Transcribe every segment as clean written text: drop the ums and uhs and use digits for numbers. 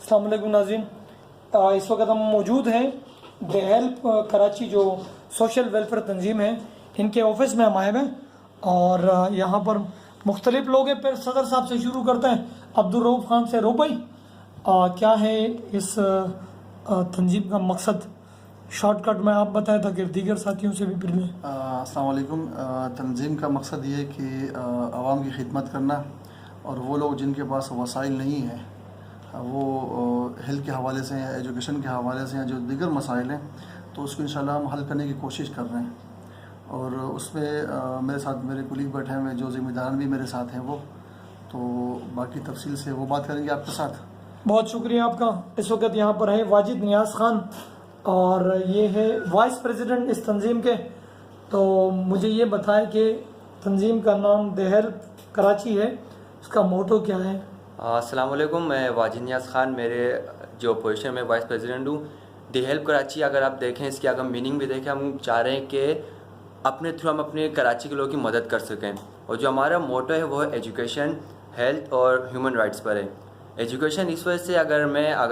अस्सलाम वालेकुम नाज़रीन, इस वक्त हम मौजूद हैं द हेल्प कराची जो सोशल वेलफेयर तंजीम है, इनके ऑफिस में हम आए हुए हैं और यहाँ पर मुख्तलिफ लोग हैं। फिर सदर साहब से शुरू करते हैं, अब्दुल रऊफ़ खान से। रऊफ़ भाई, क्या है इस तंजीम का मकसद? शॉर्टकट में आप बताएं ताकि दीगर साथियों से भी फिर लें। अस्सलाम वालेकुम। तंजीम का मकसद ये कि आवाम की खिदमत करना और वो लोग जिनके पास वसाइल नहीं है, वो हेल्थ के हवाले से या एजुकेशन के हवाले से या जो दीगर मसाइल हैं, तो उसको इंशाल्लाह हम हल करने की कोशिश कर रहे हैं। और उसमें मेरे साथ मेरे कुलीग बैठे हैं, जो ज़िम्मेदार भी मेरे साथ हैं, वो तो बाकी तफसील से वो बात करेंगे आपके साथ। बहुत शुक्रिया आपका। इस वक्त यहाँ पर है वाजिद नियाज़ खान और ये है वाइस प्रेसिडेंट इस तंजीम के। तो मुझे ये बताएं कि तंजीम का नाम द हेल्प कराची है, उसका मोटो क्या है? अस्सलाम वालेकुम, मैं वाजिद नियाज़ खान, मेरे जो पोजीशन में वाइस प्रेसिडेंट हूँ। दी हेल्प कराची, अगर आप देखें इसकी अगर मीनिंग भी देखें, हम चाह रहे हैं कि अपने थ्रू हम अपने कराची के लोगों की मदद कर सकें। और जो हमारा मोटो है वो है एजुकेशन, हेल्थ और ह्यूमन राइट्स पर है। एजुकेशन इस वजह से, अगर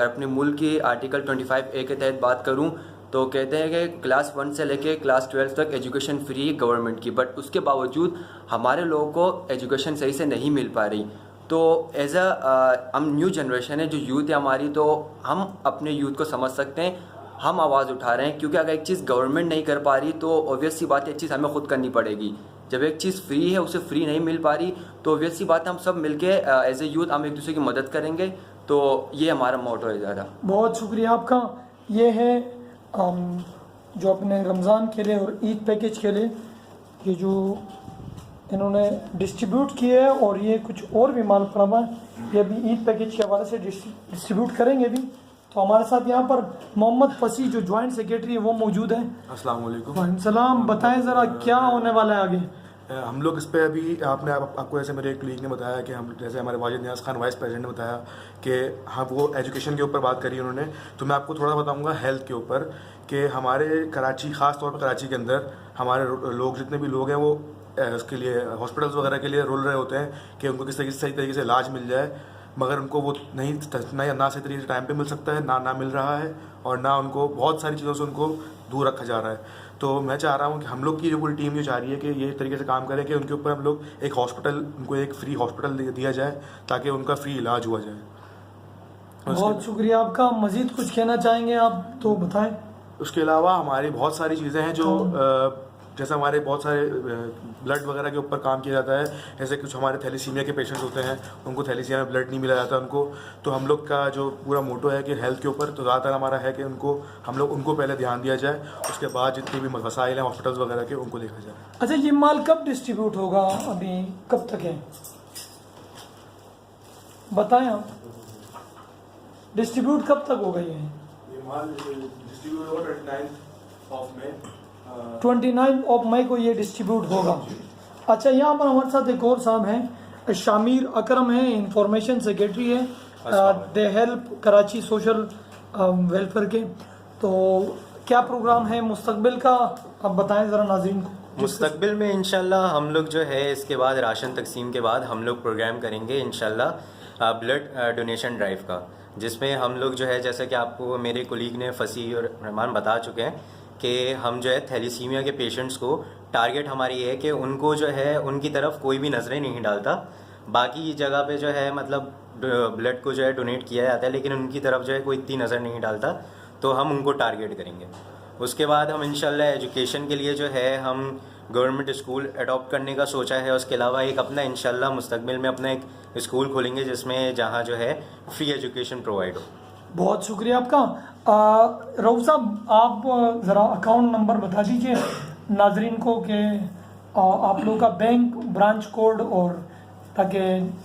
अपने मुल्क की आर्टिकल 25A के तहत बात करूँ तो कहते हैं कि क्लास 1 से लेके क्लास 12 तक एजुकेशन फ्री गवर्नमेंट की, बट उसके बावजूद हमारे लोगों को एजुकेशन सही से नहीं मिल पा रही। तो एज हम न्यू जनरेशन है, जो यूथ है हमारी, तो हम अपने यूथ को समझ सकते हैं, हम आवाज़ उठा रहे हैं। क्योंकि अगर एक चीज़ गवर्नमेंट नहीं कर पा रही तो ऑब्वियस सी बात है, एक चीज़ हमें खुद करनी पड़ेगी। जब एक चीज़ फ्री है, उसे फ्री नहीं मिल पा रही, तो ऑब्वियस सी बात है हम सब मिलके एज ए यूथ हम एक दूसरे की मदद करेंगे। तो ये हमारा मोटो है ज़्यादा। बहुत शुक्रिया आपका। ये है जो अपने रमज़ान के लिए और ईद पैकेज के लिए ये जो इन्होंने डिस्ट्रीब्यूट किए है, और ये कुछ और भी माल पड़ा हुआ है, ये भी ईद पैकेज के हवाले से डिस्ट्रीब्यूट करेंगे भी। तो हमारे साथ यहाँ पर मोहम्मद फसी जो जॉइंट सेक्रेटरी है वो मौजूद है। अस्सलाम वालेकुम। वालेकुम सलाम। बताएं ज़रा क्या होने वाला है आगे? हम लोग इस पे अभी आपको जैसे मेरे एक कलीग ने बताया कि हम, जैसे हमारे वाजिद नियाज़ खान वाइस प्रेसिडेंट ने बताया कि हाँ वो एजुकेशन के ऊपर बात करी उन्होंने, तो मैं आपको थोड़ा बताऊंगा हेल्थ के ऊपर कि हमारे कराची, ख़ास तौर पर कराची के अंदर हमारे लोग, जितने भी लोग हैं, वो उसके लिए हॉस्पिटल्स वगैरह के लिए रुल रहे होते हैं कि उनको किस तरीके से सही तरीके से इलाज मिल जाए, मगर उनको वो नहीं ना सही तरीके से टाइम पे मिल सकता है, ना मिल रहा है, और ना उनको बहुत सारी चीज़ों से उनको दूर रखा जा रहा है। तो मैं चाह रहा हूँ कि हम लोग की जो पूरी टीम ये चाह रही है कि ये तरीके से काम करें कि उनके ऊपर हम लोग एक हॉस्पिटल, उनको एक फ्री हॉस्पिटल दिया जाए ताकि उनका फ्री इलाज हुआ जाए। बहुत शुक्रिया आपका। मज़ीद कुछ कहना चाहेंगे आप तो बताएं। उसके अलावा हमारी बहुत सारी चीज़ें हैं जो जैसे हमारे बहुत सारे ब्लड वगैरह के ऊपर काम किया जाता है। जैसे कुछ हमारे थैलीसीमिया के पेशेंट्स होते हैं, उनको थैलीसीमिया में ब्लड नहीं मिला जाता उनको, तो हम लोग का जो पूरा मोटो है कि हेल्थ के ऊपर, तो ज़्यादातर हमारा है कि हम लोग उनको पहले ध्यान दिया जाए, उसके बाद जितनी भी मसाइल हैं हॉस्पिटल्स वगैरह के, उनको देखा जाए। अच्छा, ये माल कब डिस्ट्रीब्यूट होगा? अभी कब तक है बताएं आप। डिस्ट्रीब्यूट कब तक होगा? ये माल डिस्ट्रीब्यूट होगा 29 ऑफ मई को ये डिस्ट्रीब्यूट होगा। अच्छा, यहाँ पर हमारे साथ एक और साहब हैं, शामिर अकरम है, इंफॉर्मेशन सेक्रेटरी है the help Karachi social welfare के। तो क्या प्रोग्राम है मुस्तकबिल का, आप बताएं ज़रा नाज़रीन को। मुस्तकबिल में इंशाल्लाह हम लोग जो है, इसके बाद राशन तकसीम के बाद हम लोग प्रोग्राम करेंगे इंशाल्लाह ब्लड डोनेशन ड्राइव का, जिसमें हम लोग जो है, जैसे कि आपको मेरे कोलीग ने फसी और रहमान बता चुके हैं कि हम जो है थैलीसीमिया के पेशेंट्स को, टारगेट हमारी ये है कि उनको जो है उनकी तरफ कोई भी नज़रें नहीं डालता। बाकी जगह पे जो है मतलब ब्लड को जो है डोनेट किया जाता है, लेकिन उनकी तरफ जो है कोई इतनी नज़र नहीं डालता, तो हम उनको टारगेट करेंगे। उसके बाद हम इंशाल्लाह एजुकेशन के लिए जो है हम गवर्नमेंट स्कूल अडॉप्ट करने का सोचा है। उसके अलावा एक अपना इंशाल्लाह मुस्तकबिल में अपना एक स्कूल खोलेंगे जिसमें जहाँ जो है फ्री एजुकेशन प्रोवाइड हो। बहुत शुक्रिया आपका। रऊफ़ साहब, आप ज़रा अकाउंट नंबर बता दीजिए नाजरीन को कि आप लोग का बैंक ब्रांच कोड, और ताकि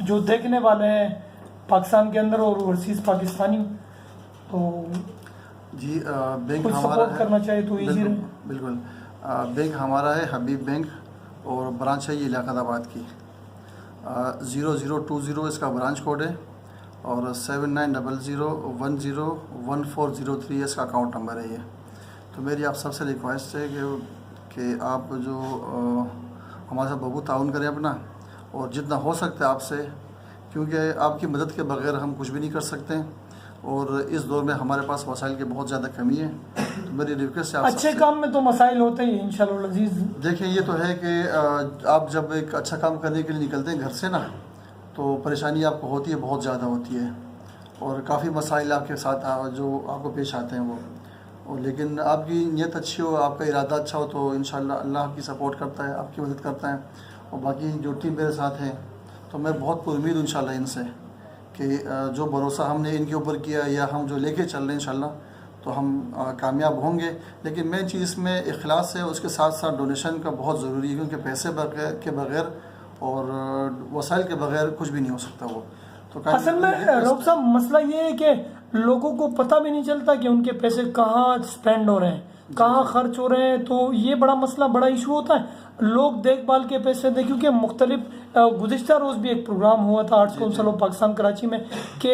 जो देखने वाले हैं पाकिस्तान के अंदर और ओवरसीज़ पाकिस्तानी, तो जी बैंक कुछ हमारा सपोर्ट करना चाहिए तो ईजी रहे। बिल्कुल। बैंक हमारा है हबीब बैंक, और ब्रांच है ये लियाकताबाद की। 0020 इसका ब्रांच कोड है, और 7900101403 इसका अकाउंट नंबर है ये। तो मेरी आप सबसे रिक्वेस्ट है कि आप जो हमारे साथ बहुत ताउन करें अपना, और जितना हो सकता है आपसे, क्योंकि आपकी मदद के बगैर हम कुछ भी नहीं कर सकते हैं। और इस दौर में हमारे पास वसाइल की बहुत ज़्यादा कमी है। तो मेरी रिक्वेस्ट है आप अच्छे सबसे, काम में तो मसाइल होते ही हैं इंशाअल्लाह अजीज़। देखिए ये तो है कि आप जब एक अच्छा काम करने के लिए निकलते हैं घर से ना, तो परेशानी आपको होती है, बहुत ज़्यादा होती है, और काफ़ी मसाइल आपके साथ जो आपको पेश आते हैं वो, और लेकिन आपकी नीयत अच्छी हो, आपका इरादा अच्छा हो, तो इंशाअल्लाह अल्लाह आपकी सपोर्ट करता है, आपकी मदद करता है। और बाकी जो टीम मेरे साथ है, तो मैं बहुत उम्मीद हूँ इंशाअल्लाह इनसे कि जो भरोसा हमने इनके ऊपर किया या हम जो लेके चल रहे हैं इंशाअल्लाह, तो हम कामयाब होंगे। लेकिन मेन चीज़ में इखलास है, उसके साथ साथ डोनेशन का बहुत ज़रूरी है, क्योंकि पैसे के बगैर और वसाइल के बगैर कुछ भी नहीं हो सकता वो। तो असल में रऊफ साहब मसला ये है कि लोगों को पता भी नहीं चलता कि उनके पैसे कहाँ स्पेंड हो रहे हैं, कहाँ खर्च हो रहे हैं। तो ये बड़ा मसला, बड़ा इशू होता है। लोग देखभाल के पैसे दे, क्योंकि मुख्तलिफ गुज़िश्ता रोज़ भी एक प्रोग्राम हुआ था arts council of Pakistan Karachi में कि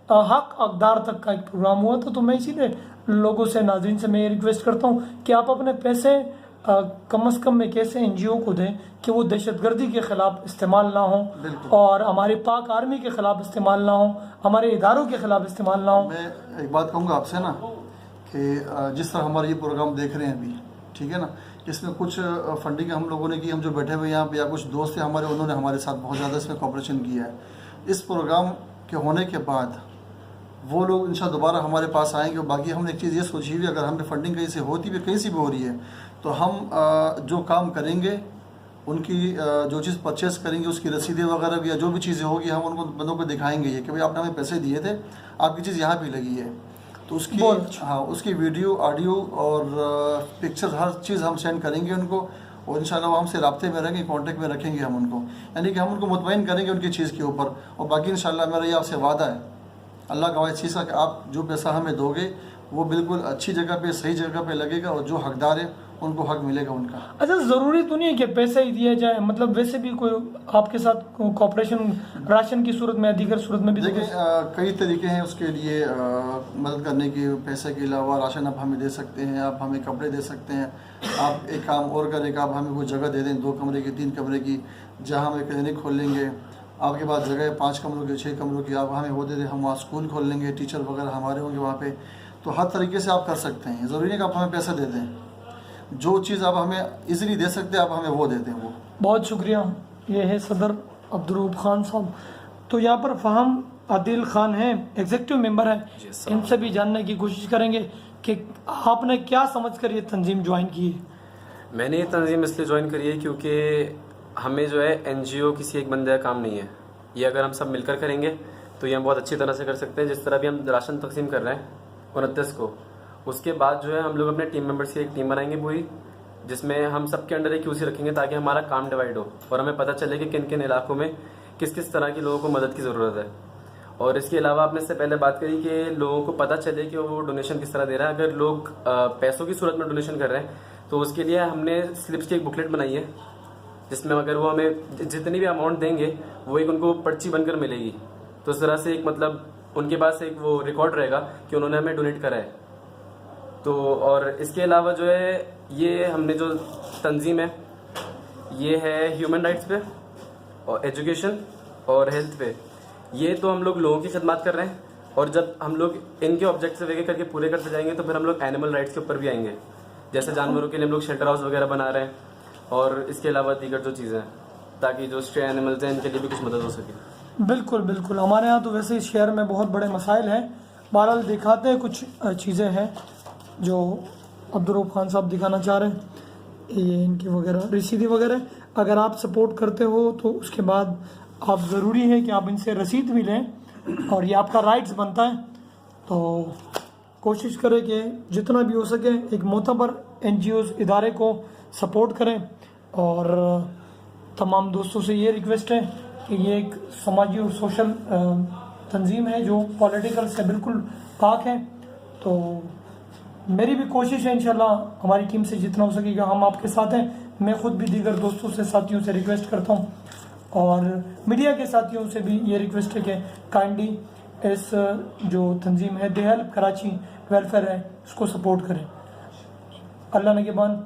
हक अकदार तक का एक प्रोग्राम हुआ था। तो मैं इसीलिए लोगों से, नाज़रीन से मैं ये रिक्वेस्ट करता हूँ कि आप अपने पैसे कम अज़ कम एक ऐसे NGO को दें कि वो दहशतगर्दी के ख़िलाफ़ इस्तेमाल ना हो, और हमारी पाक आर्मी के ख़िलाफ़ इस्तेमाल ना हो, हमारे इदारों के ख़िलाफ़ इस्तेमाल ना हो। मैं एक बात कहूँगा आपसे ना कि जिस तरह हमारा ये प्रोग्राम देख रहे हैं अभी, ठीक है ना, इसमें कुछ फंडिंग हम लोगों ने की, हम जो बैठे हुए यहाँ पे, या कुछ दोस्त हैं हमारे, उन्होंने हमारे साथ बहुत ज़्यादा इसमें कोऑपरेशन किया है। इस प्रोग्राम के होने के बाद वो लोग इंशाअल्लाह दोबारा हमारे पास आएंगे। और बाकी हमने एक चीज़ ये सोची हुई, अगर हमें फंडिंग कहीं से होती भी, कहीं से भी हो रही है, तो हम जो काम करेंगे, उनकी जो चीज़ परचेस करेंगे, उसकी रसीदें वगैरह भी, या जो भी चीज़ें होगी, हम उनको बंदों को दिखाएंगे ये कि भाई आपने हमें पैसे दिए थे, आपकी चीज़ यहाँ भी लगी है। तो उसकी हाँ, उसकी वीडियो, ऑडियो और पिक्चर, हर चीज़ हम सेंड करेंगे उनको, और इंशाल्लाह वो हमसे राब्ते में रहेंगे, कांटेक्ट में रखेंगे हम उनको, यानी कि हम उनको मुतमईन करेंगे उनकी चीज़ के ऊपर। और बाकी इंशाल्लाह मेरा ये आपसे वादा है, अल्लाह का वादा चीज़ का, कि आप जो पैसा हमें दोगे वो बिल्कुल अच्छी जगह पे, सही जगह पे लगेगा, और जो हकदार है उनको हक मिलेगा उनका। अच्छा, ज़रूरी तो नहीं है कि पैसे ही दिया जाए, मतलब वैसे भी कोई आपके साथ कोऑपरेशन राशन की सूरत में, दीगर सूरत में भी? देखिए कई तरीके हैं उसके लिए मदद करने की। पैसे के अलावा राशन आप हमें दे सकते हैं, आप हमें कपड़े दे सकते हैं। आप एक काम और करें कि आप हमें कोई जगह दे दें, 2 कमरे की, 3 कमरे की, जहाँ हम एक क्लिनिक खोल लेंगे। आपके पास जगह है 5 कमरों की, 6 कमरों की, आप हमें वो दे दें, हम वहाँ स्कूल खोल लेंगे, टीचर वगैरह हमारे होंगे वहाँ पे। तो हर तरीके से आप कर सकते हैं, ज़रूरी नहीं कि आप हमें पैसा दे दें। जो चीज़ आप हमें इजीली दे सकते हैं, आप हमें वो दे दें। वो बहुत शुक्रिया। ये है सदर अब्दुर्रऊफ खान साहब। तो यहाँ पर फ़हम आदिल खान है, एग्जीक्यूटिव मेंबर है। इनसे भी जानने की कोशिश करेंगे कि आपने क्या समझकर ये तंजीम ज्वाइन की है। मैंने ये तंजीम इसलिए ज्वाइन करी है क्योंकि हमें जो है NGO किसी एक बंदे का काम नहीं है। ये अगर हम सब मिलकर करेंगे तो ये हम बहुत अच्छी तरह से कर सकते हैं। जिस तरह भी हम राशन तकसीम कर रहे हैं 29 को, उसके बाद जो है हम लोग अपने टीम मेंबर्स की एक टीम बनाएंगे पूरी, जिसमें हम सबके अंडर एक QC रखेंगे ताकि हमारा काम डिवाइड हो और हमें पता चले कि किन किन इलाकों में किस किस तरह के लोगों को मदद की ज़रूरत है। और इसके अलावा आपने इससे पहले बात करी कि लोगों को पता चले कि वो डोनेशन किस तरह दे रहा है। अगर लोग पैसों की सूरत में डोनेशन कर रहे हैं तो उसके लिए हमने स्लिप्स की एक बुकलेट बनाई है, जिसमें अगर वो हमें जितनी भी अमाउंट देंगे वो एक उनको पर्ची बनकर मिलेगी। तो इस तरह से एक मतलब उनके पास एक वो रिकॉर्ड रहेगा कि उन्होंने हमें डोनेट करा है। तो और इसके अलावा जो है ये हमने जो तंजीम है ये है ह्यूमन राइट्स पे और एजुकेशन और हेल्थ पे। ये तो हम लोग लोगों की खिदमत कर रहे हैं, और जब हम लोग इनके ऑब्जेक्टिव एक करके पूरे करते जाएंगे तो फिर हम लोग एनिमल राइट्स के ऊपर भी आएंगे। जैसे जानवरों के लिए हम लोग शेल्टर हाउस वगैरह बना रहे हैं, और इसके अलावा दीगर जो चीज़ें हैं ताकि जो स्ट्रे एनिमल्स हैं इनके लिए भी कुछ मदद हो सके। बिल्कुल बिल्कुल, हमारे यहाँ तो वैसे इस शहर में बहुत बड़े मसाइल हैं। बहरहाल दिखाते हैं, कुछ चीज़ें हैं जो अब्दुर्रऊफ खान साहब दिखाना चाह रहे हैं। ये इनकी वगैरह रसीदी वगैरह, अगर आप सपोर्ट करते हो तो उसके बाद आप ज़रूरी है कि आप इनसे रसीद भी लें, और ये आपका राइट्स बनता है। तो कोशिश करें कि जितना भी हो सके एक मोतबर NGOs इदारे को सपोर्ट करें। और तमाम दोस्तों से ये रिक्वेस्ट है कि ये एक समाजी और सोशल तंजीम है जो पॉलिटिकल से बिल्कुल पाक है। तो मेरी भी कोशिश है इंशाल्लाह हमारी टीम से जितना हो सकेगा हम आपके साथ हैं। मैं ख़ुद भी दीगर दोस्तों से, साथियों से रिक्वेस्ट करता हूँ, और मीडिया के साथियों से भी ये रिक्वेस्ट है कि काइंडली इस जो तंजीम है दे हेल्प कराची वेलफेयर है, इसको सपोर्ट करें। अल्लाह नगहबान।